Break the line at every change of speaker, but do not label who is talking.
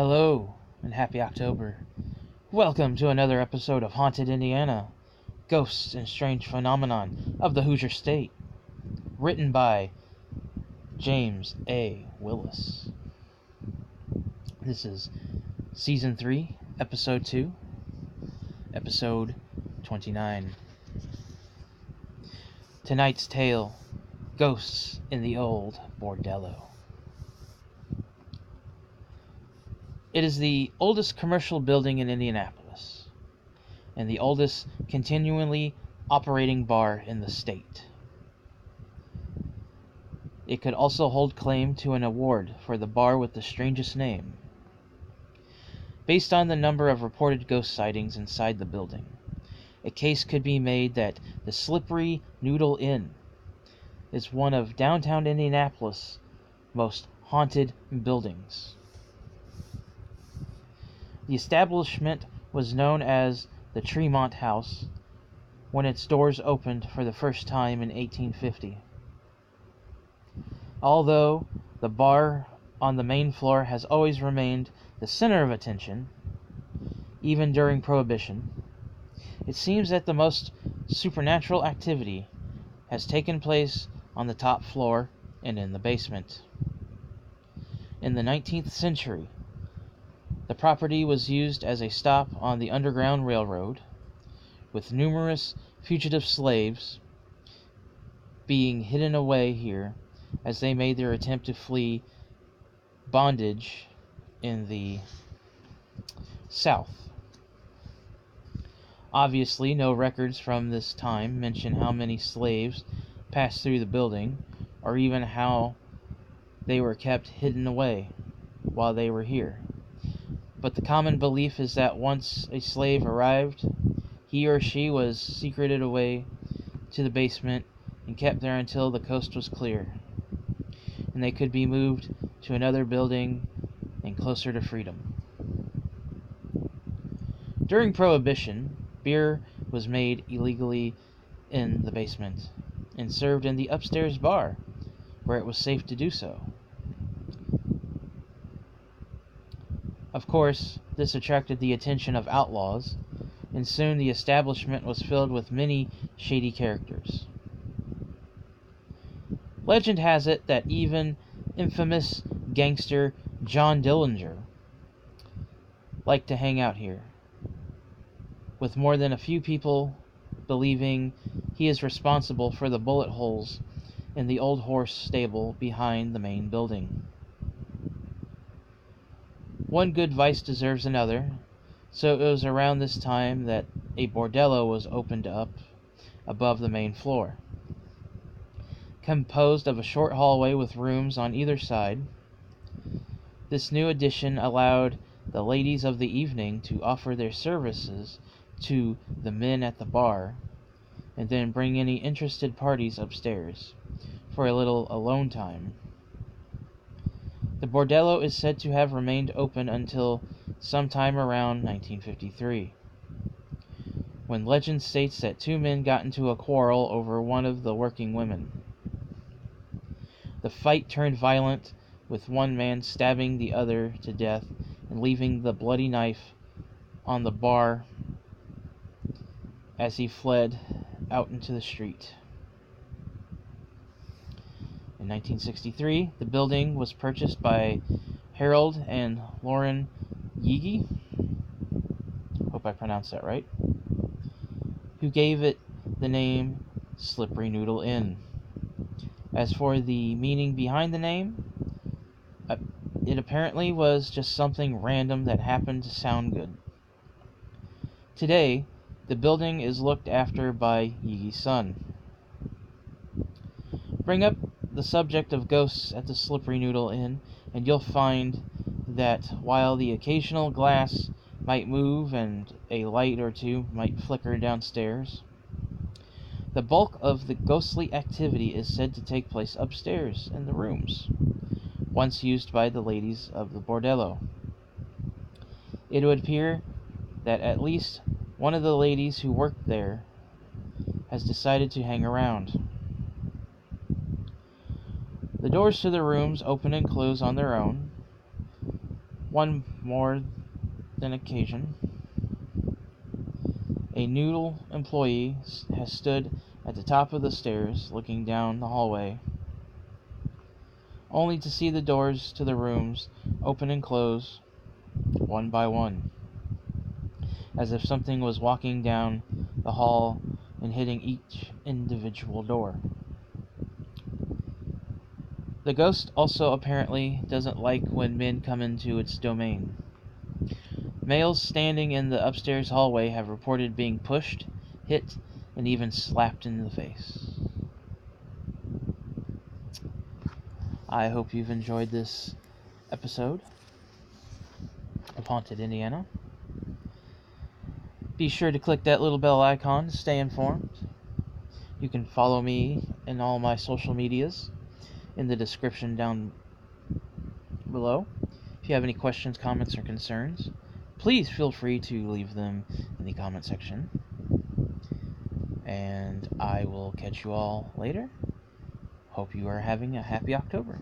Hello, and happy October. Welcome to another episode of Haunted Indiana, Ghosts and Strange Phenomenon of the Hoosier State, written by James A. Willis. This is Season 3, Episode 2, Episode 29. Tonight's tale, Ghosts in the Old Bordello. It is the oldest commercial building in Indianapolis, and the oldest continually operating bar in the state. It could also hold claim to an award for the bar with the strangest name. Based on the number of reported ghost sightings inside the building, a case could be made that the Slippery Noodle Inn is one of downtown Indianapolis' most haunted buildings. The establishment was known as the Tremont House when its doors opened for the first time in 1850. Although the bar on the main floor has always remained the center of attention, even during Prohibition, it seems that the most supernatural activity has taken place on the top floor and in the basement. In the 19th century, the property was used as a stop on the Underground Railroad, with numerous fugitive slaves being hidden away here as they made their attempt to flee bondage in the South. Obviously, no records from this time mention how many slaves passed through the building, or even how they were kept hidden away while they were here. But the common belief is that once a slave arrived, he or she was secreted away to the basement and kept there until the coast was clear, and they could be moved to another building and closer to freedom. During Prohibition, beer was made illegally in the basement and served in the upstairs bar, where it was safe to do so. Of course, this attracted the attention of outlaws, and soon the establishment was filled with many shady characters. Legend has it that even infamous gangster John Dillinger liked to hang out here, with more than a few people believing he is responsible for the bullet holes in the old horse stable behind the main building. One good vice deserves another, so it was around this time that a bordello was opened up above the main floor. Composed of a short hallway with rooms on either side, this new addition allowed the ladies of the evening to offer their services to the men at the bar, and then bring any interested parties upstairs for a little alone time. The bordello is said to have remained open until sometime around 1953, when legend states that two men got into a quarrel over one of the working women. The fight turned violent, with one man stabbing the other to death and leaving the bloody knife on the bar as he fled out into the street. In 1963, the building was purchased by Harold and Lauren Yegi, hope I pronounced that right, who gave it the name Slippery Noodle Inn. As for the meaning behind the name, it apparently was just something random that happened to sound good. Today, the building is looked after by Yegi's son. Bring up the subject of ghosts at the Slippery Noodle Inn, and you'll find that while the occasional glass might move and a light or two might flicker downstairs, the bulk of the ghostly activity is said to take place upstairs in the rooms, once used by the ladies of the bordello. It would appear that at least one of the ladies who worked there has decided to hang around. The doors to the rooms open and close on their own, One more than occasion, a noodle employee has stood at the top of the stairs looking down the hallway, only to see the doors to the rooms open and close one by one, as if something was walking down the hall and hitting each individual door. The ghost also apparently doesn't like when men come into its domain. Males standing in the upstairs hallway have reported being pushed, hit, and even slapped in the face. I hope you've enjoyed this episode of Haunted Indiana. Be sure to click that little bell icon to stay informed. You can follow me in all my social medias in the description down below. If you have any questions, comments, or concerns, please feel free to leave them in the comment section. And I will catch you all later. Hope you are having a happy October.